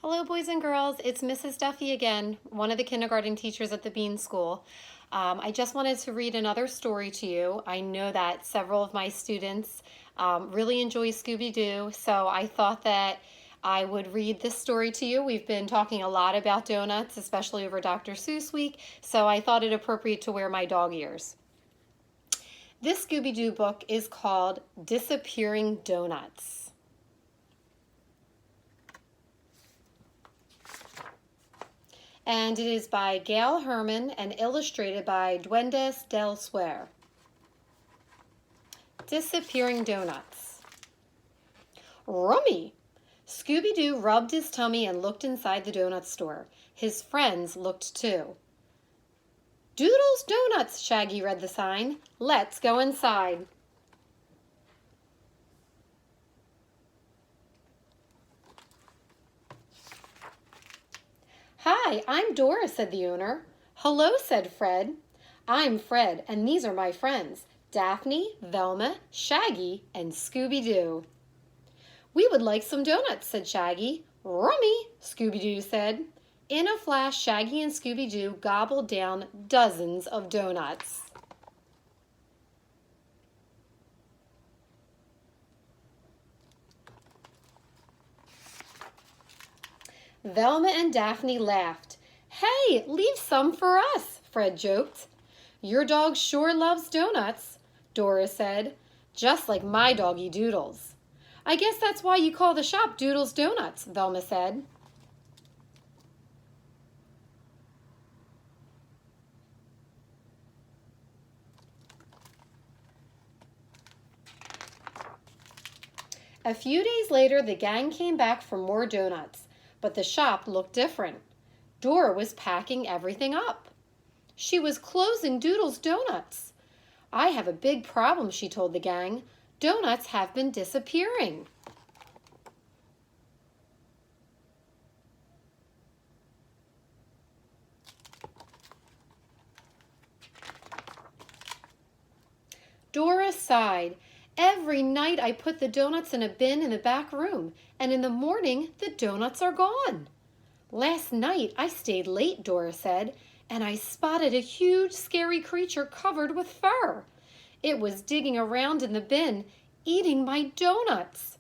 Hello, boys and girls. It's Mrs. Duffy again, one of the kindergarten teachers at the Bean School. I just wanted to read another story to you. I know that several of my students really enjoy Scooby-Doo, so I thought that I would read this story to you. We've been talking a lot about donuts, especially over Dr. Seuss Week, so I thought it appropriate to wear my dog ears. This Scooby-Doo book is called Disappearing Donuts. And it is by Gail Herman and illustrated by Duendes del Suer. Disappearing Donuts. Rummy! Scooby-Doo rubbed his tummy and looked inside the donut store. His friends looked too. Doodles Donuts, Shaggy read the sign. Let's go inside. Hi, I'm Dora, said the owner. Hello, said Fred. I'm Fred, and these are my friends, Daphne, Velma, Shaggy, and Scooby-Doo. We would like some donuts, said Shaggy. Rummy, Scooby-Doo said. In a flash, Shaggy and Scooby-Doo gobbled down dozens of donuts. Velma and Daphne laughed. Hey, leave some for us, Fred joked. Your dog sure loves donuts, Dora said, just like my doggy Doodles. I guess that's why you call the shop Doodles Donuts, Velma said. A few days later, the gang came back for more donuts, but the shop looked different. Dora was packing everything up. She was closing Doodles Donuts. I have a big problem, she told the gang. Donuts have been disappearing. Dora sighed. Every night I put the donuts in a bin in the back room, and in the morning the donuts are gone. Last night I stayed late, Dora said, and I spotted a huge scary creature covered with fur. It was digging around in the bin, eating my donuts.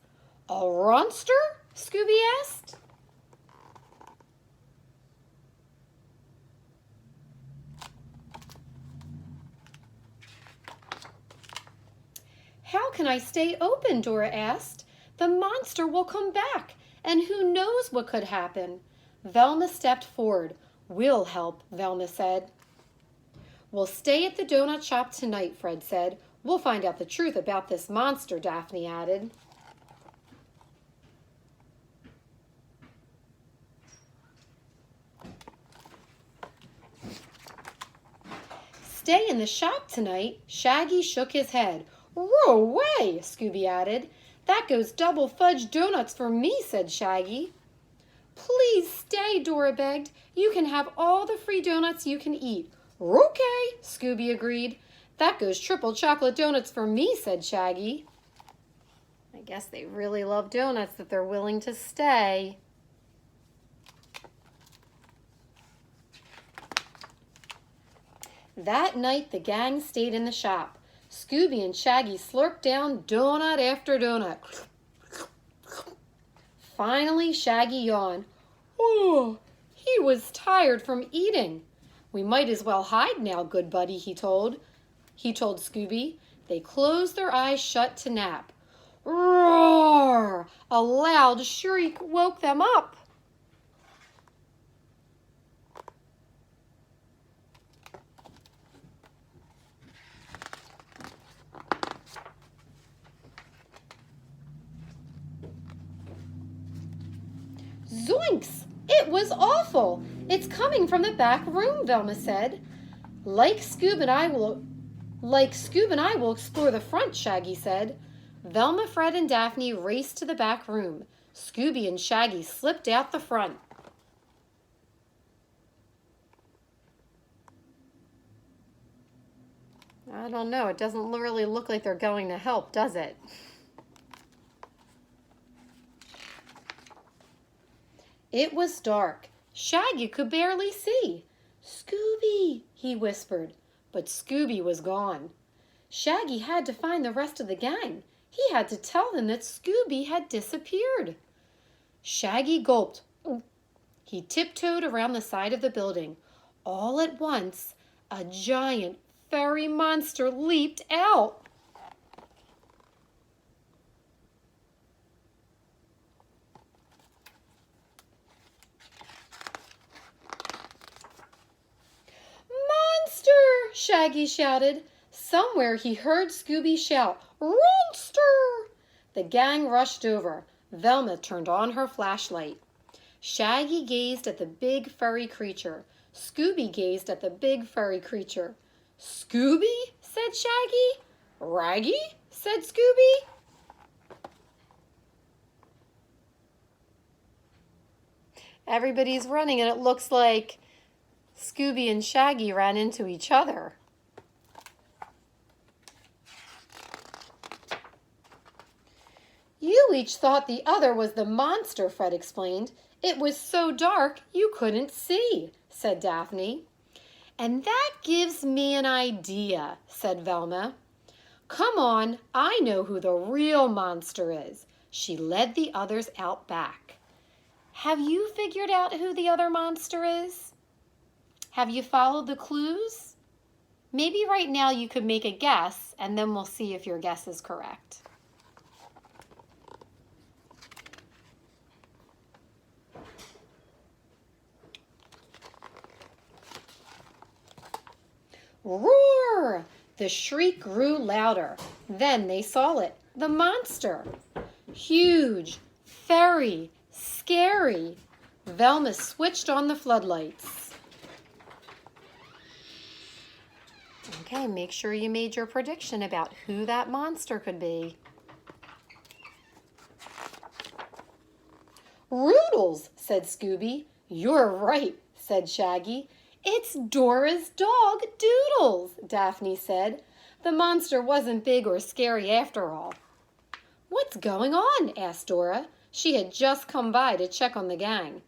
A monster? Scooby asked. How can I stay open? Dora asked. The monster will come back, and who knows what could happen. Velma stepped forward. We'll help, Velma said. We'll stay at the donut shop tonight, Fred said. We'll find out the truth about this monster, Daphne added. Stay in the shop tonight? Shaggy shook his head. Row away, Scooby added. That goes double fudge donuts for me, said Shaggy. Please stay, Dora begged. You can have all the free donuts you can eat. Okay, Scooby agreed. That goes triple chocolate donuts for me, said Shaggy. I guess they really love donuts that they're willing to stay. That night, the gang stayed in the shop. Scooby and Shaggy slurped down donut after donut. Finally, Shaggy yawned. Oh, he was tired from eating. We might as well hide now, good buddy, he told Scooby. They closed their eyes shut to nap. Roar! A loud shriek woke them up. Zoinks! It was awful! It's coming from the back room, Velma said. Like Scoob and I will explore the front, Shaggy said. Velma, Fred, and Daphne raced to the back room. Scooby and Shaggy slipped out the front. I don't know. It doesn't really look like they're going to help, does it? It was dark. Shaggy could barely see. "Scooby," he whispered, but Scooby was gone. Shaggy had to find the rest of the gang. He had to tell them that Scooby had disappeared. Shaggy gulped. He tiptoed around the side of the building. All at once, a giant furry monster leaped out. "Monster!" Shaggy shouted. Somewhere he heard Scooby shout, "Monster!" The gang rushed over. Velma turned on her flashlight. Shaggy gazed at the big furry creature. Scooby gazed at the big furry creature. "Scooby?" said Shaggy. "Raggy?" said Scooby. Everybody's running and it looks like Scooby and Shaggy ran into each other. "You each thought the other was the monster," Fred explained. "It was so dark you couldn't see," said Daphne. "And that gives me an idea," said Velma. "Come on, I know who the real monster is." She led the others out back. Have you figured out who the other monster is? Have you followed the clues? Maybe right now you could make a guess and then we'll see if your guess is correct. Roar! The shriek grew louder. Then they saw it, the monster. Huge, furry, scary. Velma switched on the floodlights. Okay, make sure you made your prediction about who that monster could be. "Roodles," said Scooby. "You're right," said Shaggy. "It's Dora's dog, Doodles," Daphne said. The monster wasn't big or scary after all. "What's going on?" asked Dora. She had just come by to check on the gang.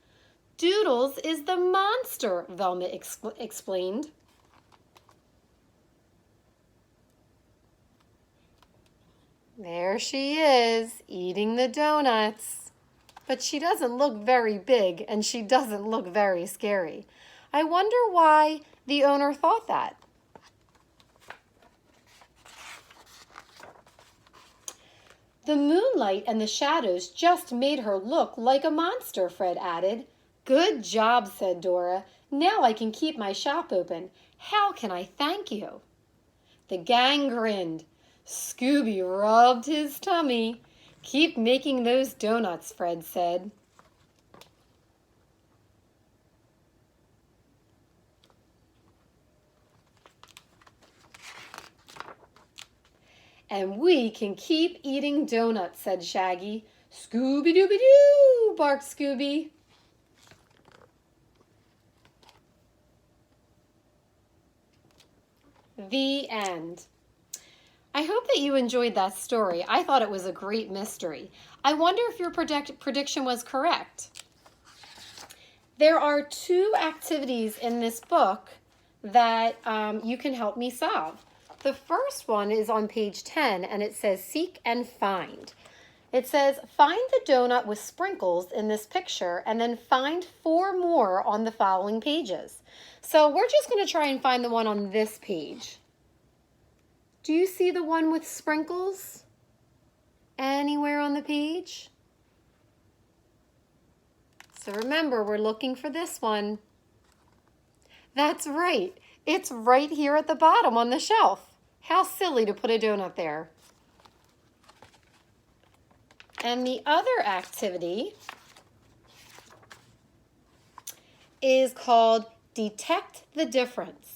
"Doodles is the monster," Velma explained. There she is, eating the donuts. But she doesn't look very big and she doesn't look very scary. I wonder why the owner thought that. "The moonlight and the shadows just made her look like a monster," Fred added. "Good job," said Dora. "Now I can keep my shop open. How can I thank you?" The gang grinned. Scooby rubbed his tummy. "Keep making those donuts," Fred said. "And we can keep eating donuts," said Shaggy. "Scooby-Dooby-Doo!" barked Scooby. The end. I hope that you enjoyed that story. I thought it was a great mystery. I wonder if your prediction was correct. There are 2 activities in this book that you can help me solve. The first one is on page 10 and it says seek and find. It says find the donut with sprinkles in this picture and then find 4 more on the following pages. So we're just going to try and find the one on this page. Do you see the one with sprinkles anywhere on the page? So remember, we're looking for this one. That's right. It's right here at the bottom on the shelf. How silly to put a donut there. And the other activity is called Detect the Difference.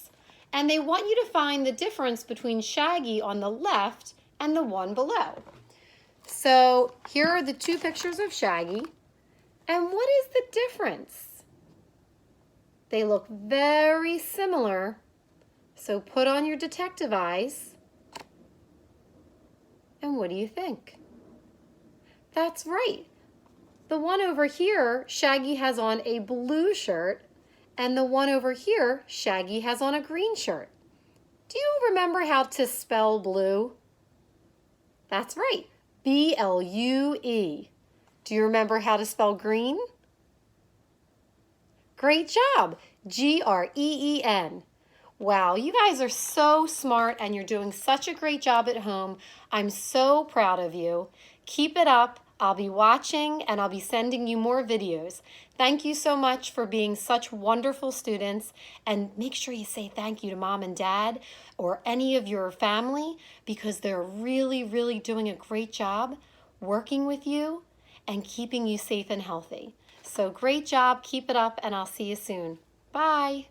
And they want you to find the difference between Shaggy on the left and the one below. So here are the 2 pictures of Shaggy. And what is the difference? They look very similar. So put on your detective eyes. And what do you think? That's right. The one over here, Shaggy has on a blue shirt, and the one over here, Shaggy has on a green shirt. Do you remember how to spell blue? That's right, B-L-U-E. Do you remember how to spell green? Great job, G-R-E-E-N. Wow, you guys are so smart and you're doing such a great job at home. I'm so proud of you. Keep it up. I'll be watching and I'll be sending you more videos. Thank you so much for being such wonderful students, and make sure you say thank you to Mom and Dad or any of your family, because they're really, really doing a great job working with you and keeping you safe and healthy. So great job, keep it up, and I'll see you soon. Bye.